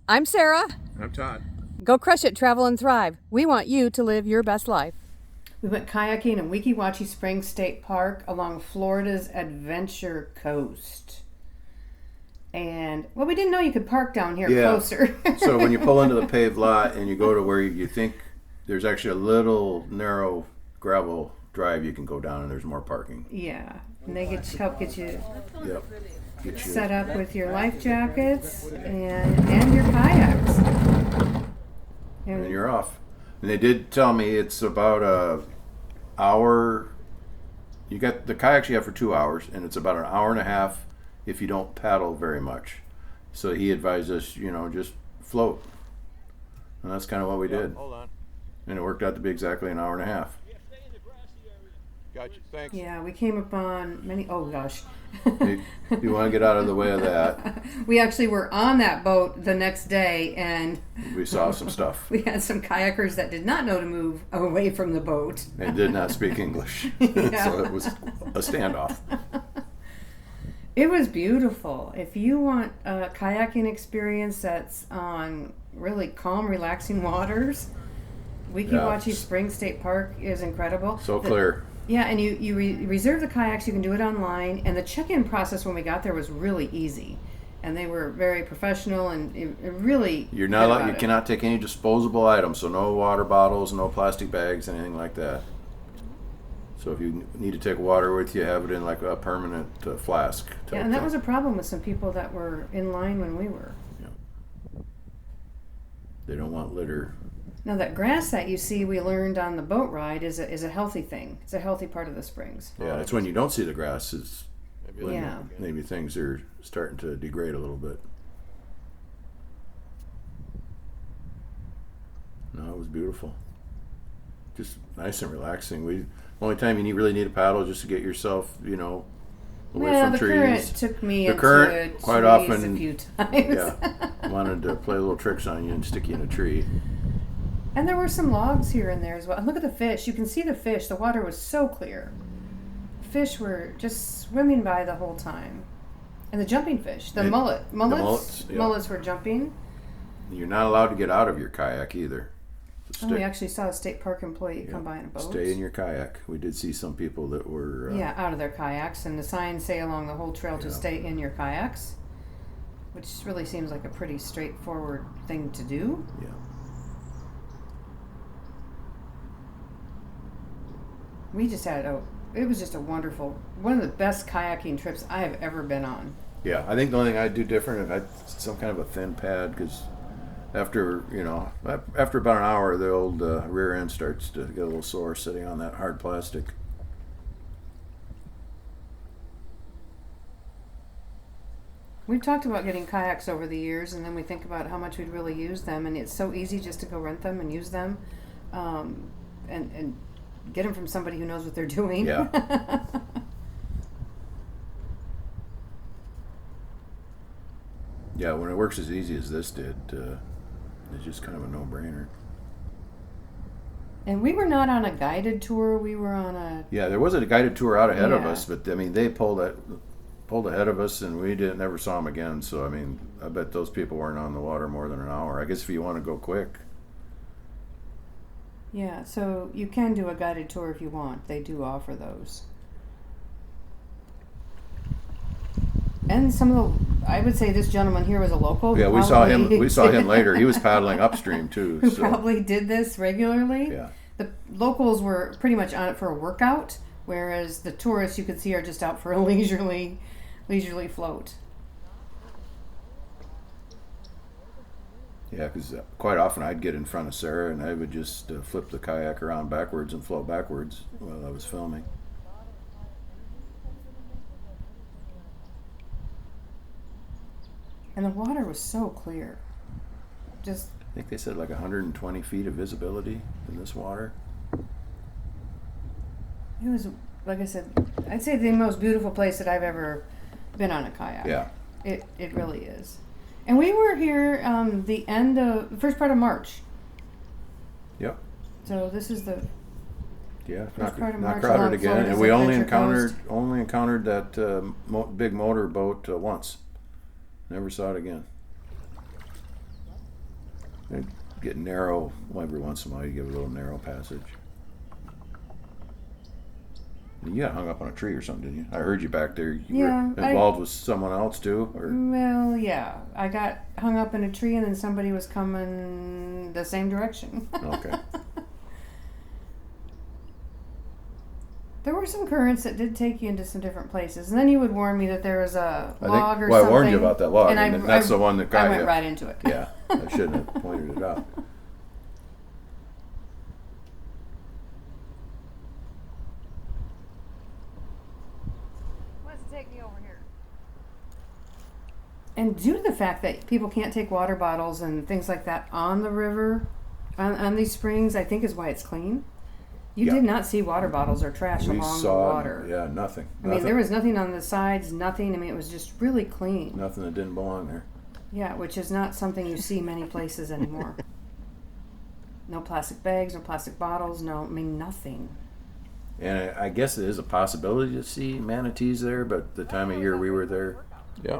I'm Sarah. I'm Todd. Go crush it, travel, and thrive. We want you to live your best life. We went kayaking in Weeki Wachee State Park along Florida's Adventure Coast. And, well, we didn't know you could park down here closer. So when you pull into the paved lot and you go to where you think there's actually a little narrow gravel drive you can go down, and there's more parking. Yeah. And they help get you set Get up with your life jackets and your kayaks. and you're off. And they did tell me it's about a hour. You got the kayaks you have for 2 hours, and it's about an hour and a half if you don't paddle very much. So he advised us, just float. And that's kind of what we did. Hold on. And it worked out to be exactly an hour and a half. Gotcha. Thanks. Yeah, we came upon many, oh gosh. You want to get out of the way of that. We actually were on that boat the next day, and We saw some stuff. we had some kayakers that did not know to move away from the boat. And did not speak English. Yeah. So it was a standoff. It was beautiful. If you want a kayaking experience that's on really calm, relaxing waters, Weeki Wachee State Park is incredible. So clear. Yeah, and you reserve the kayaks. You can do it online, and the check-in process when we got there was really easy, and they were very professional and it really. You're not allowed, you cannot take any disposable items, so no water bottles, no plastic bags, anything like that. So if you need to take water with you, have it in like a permanent flask. Yeah, and that was a problem with some people that were in line when we were. Yeah. They don't want litter. Now that grass that you see, we learned on the boat ride is a healthy thing. It's a healthy part of the springs. Yeah, it's when you don't see the grass is when Yeah. maybe things are starting to degrade a little bit. No, it was beautiful. Just nice and relaxing. Only time you really need a paddle just to get yourself, away from the trees. current took me The into current, quite trees often, a few times. Yeah, wanted to play little tricks on you and stick you in a tree. And there were some logs here and there as well. And look at the fish. You can see the fish. The water was so clear. Fish were just swimming by the whole time. And the jumping fish, mullets were jumping. You're not allowed to get out of your kayak either. So And we actually saw a state park employee come by in a boat. Stay in your kayak. We did see some people that were out of their kayaks, and the signs say along the whole trail to stay in your kayaks, which really seems like a pretty straightforward thing to do. Yeah. We just had it was just a wonderful, one of the best kayaking trips I have ever been on. Yeah, I think the only thing I'd do different if I had some kind of a thin pad, because after about an hour, the old rear end starts to get a little sore sitting on that hard plastic. We've talked about getting kayaks over the years, and then we think about how much we'd really use them, and it's so easy just to go rent them and use them, and get them from somebody who knows what they're doing. Yeah. Yeah, when it works as easy as this did, it's just kind of a no-brainer. And we were not on a guided tour. We were on a... Yeah, there was a guided tour out ahead of us, but I mean, they pulled ahead of us, and we never saw them again. So I mean, I bet those people weren't on the water more than an hour. I guess if you want to go quick. Yeah, so you can do a guided tour if you want. They do offer those. And some of I would say this gentleman here was a local. Yeah, we saw him. We saw him later. He was paddling upstream too. Who probably did this regularly. Yeah. The locals were pretty much on it for a workout, whereas the tourists you could see are just out for a leisurely float. Yeah, because quite often I'd get in front of Sarah and I would just flip the kayak around backwards and float backwards while I was filming. And the water was so clear. Just I think they said like 120 feet of visibility in this water. It was, like I said, I'd say the most beautiful place that I've ever been on a kayak. Yeah. It really is. And we were here the first part of March. Yep. So this is the Yeah, First part of not March crowded along again, Florida's and we only Adventure encountered that big motor boat once. Never saw it again. They get narrow. Well, every once in a while, you give a little narrow passage. You got hung up on a tree or something, didn't you? I heard you back there. You were involved with someone else too, or? Well, yeah. I got hung up in a tree, and then somebody was coming the same direction. Okay. There were some currents that did take you into some different places, and then you would warn me that there was a log or well, something. I warned you about that log, and that's the one that got you. I went right into it. Yeah, I shouldn't have pointed it out. Wants to take me over here. And due to the fact that people can't take water bottles and things like that on the river, on these springs, I think is why it's clean. You did not see water bottles or trash along the water. Yeah, nothing. I mean, there was nothing on the sides, nothing. I mean, it was just really clean. Nothing that didn't belong there. Yeah, which is not something you see many places anymore. No plastic bags, no plastic bottles, nothing. And I guess it is a possibility to see manatees there, but the time of year we were there, Yeah.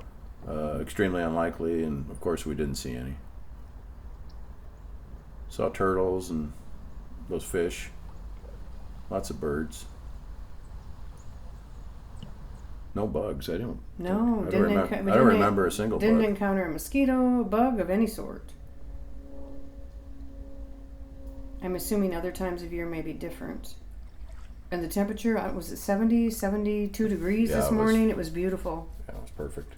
extremely unlikely, and of course we didn't see any. Saw turtles and those fish. Lots of birds. No bugs. I don't remember a single Didn't bug. encounter a mosquito, a bug of any sort. I'm assuming other times of year may be different. And the temperature, was it 70, 72 degrees this morning? It was beautiful. Yeah, it was perfect.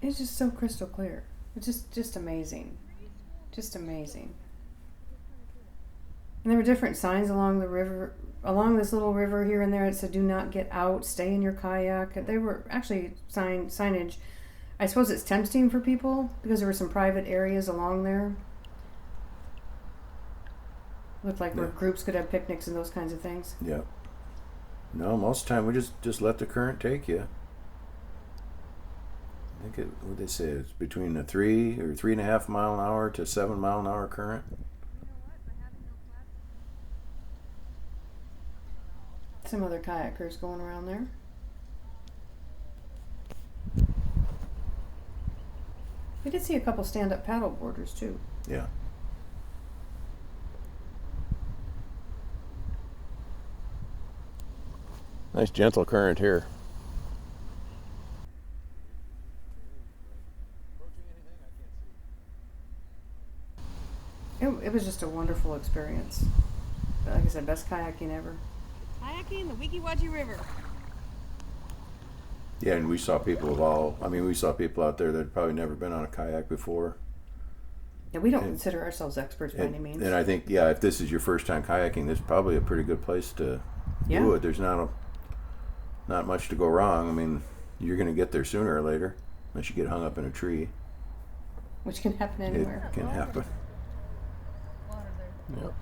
It's just so crystal clear. It's just amazing. Just amazing. And there were different signs along the river, along this little river here and there. It said, "Do not get out. Stay in your kayak." And they were actually signage. I suppose it's tempting for people because there were some private areas along there. Looked like where groups could have picnics and those kinds of things. Yeah. No, most of the time we just let the current take you. I think what they say it's between a 3 or 3.5 mile an hour to 7 mile an hour current. Some other kayakers going around there. We did see a couple stand-up paddle boarders too. Yeah. Nice gentle current here. It was just a wonderful experience. Like I said, best kayaking ever. Kayaking the Weeki Wachee River. Yeah, and we saw people we saw people out there that had probably never been on a kayak before. Yeah, we don't consider ourselves experts by any means. And I think, if this is your first time kayaking, this is probably a pretty good place to do it. There's not much to go wrong. I mean, you're going to get there sooner or later, unless you get hung up in a tree. Which can happen anywhere. It can happen. Water there. Yep.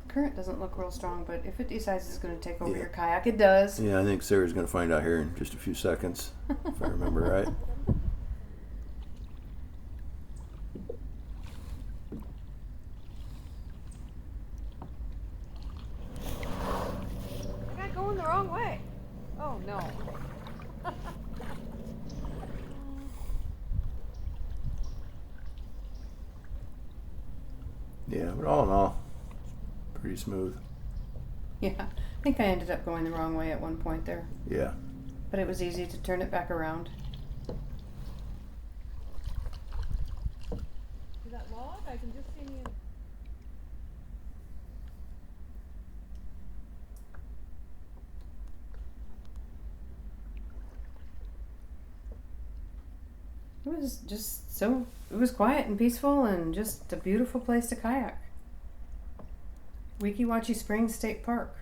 Current doesn't look real strong, but if it decides it's going to take over your kayak, it does. Yeah, I think Sarah's going to find out here in just a few seconds, if I remember right. I got going the wrong way. Oh no. Yeah, but all in all, pretty smooth. Yeah, I think I ended up going the wrong way at one point there, Yeah. but it was easy to turn it back around. Is that log? I can just see me. It was just it was quiet and peaceful and just a beautiful place to kayak. Weeki Wachee State Park.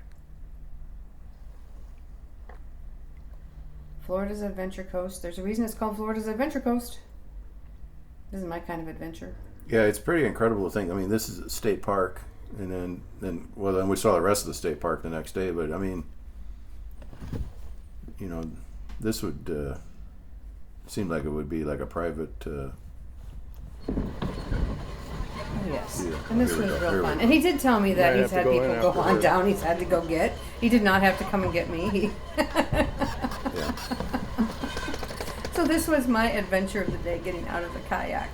Florida's Adventure Coast. There's a reason it's called Florida's Adventure Coast. This is my kind of adventure. Yeah, it's pretty incredible to think. I mean, this is a state park, and then we saw the rest of the state park the next day. But I mean, this would seem like it would be like a private Yes, Yeah, and this here we was go, real here we fun. go. And he did tell me that Might he's have had to go people in go after on her. down. He's had to go get. He did not have to come and get me. Yeah. So this was my adventure of the day, getting out of the kayak.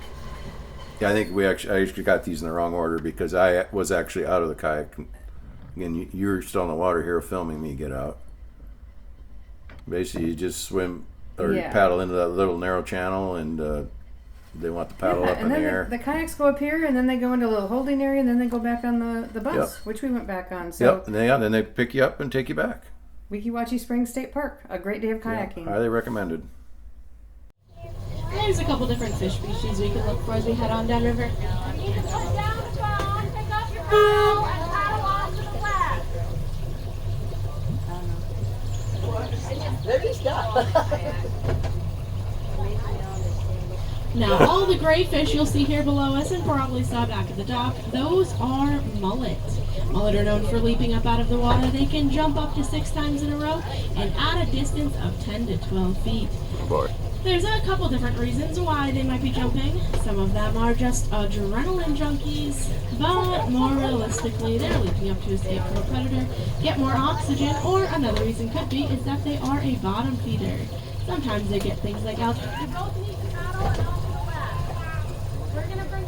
Yeah, I think I actually got these in the wrong order because I was actually out of the kayak. Again, you're still in the water here filming me get out. Basically, you just swim or you Yeah. paddle into that little narrow channel, and they want the paddle up in and the then air. the kayaks go up here, and then they go into a little holding area, and then they go back on the bus, Yep. which we went back on. So Yep, and then they pick you up and take you back. Weeki Wachee State Park, a great day of kayaking. Highly recommended. There's a couple different fish species we can look for as we head on downriver. You need to put down the phone, pick up your paddle, and paddle off to the flag. Now, all the gray fish you'll see here below us and probably saw back at the dock, those are mullet. Mullet are known for leaping up out of the water. They can jump up to 6 times in a row and at a distance of 10 to 12 feet. Boy. There's a couple different reasons why they might be jumping. Some of them are just adrenaline junkies, but more realistically, they're leaping up to escape from a predator, get more oxygen, or another reason could be is that they are a bottom feeder. Sometimes they get things like algae. You both need to paddle and off to the left. We're going to bring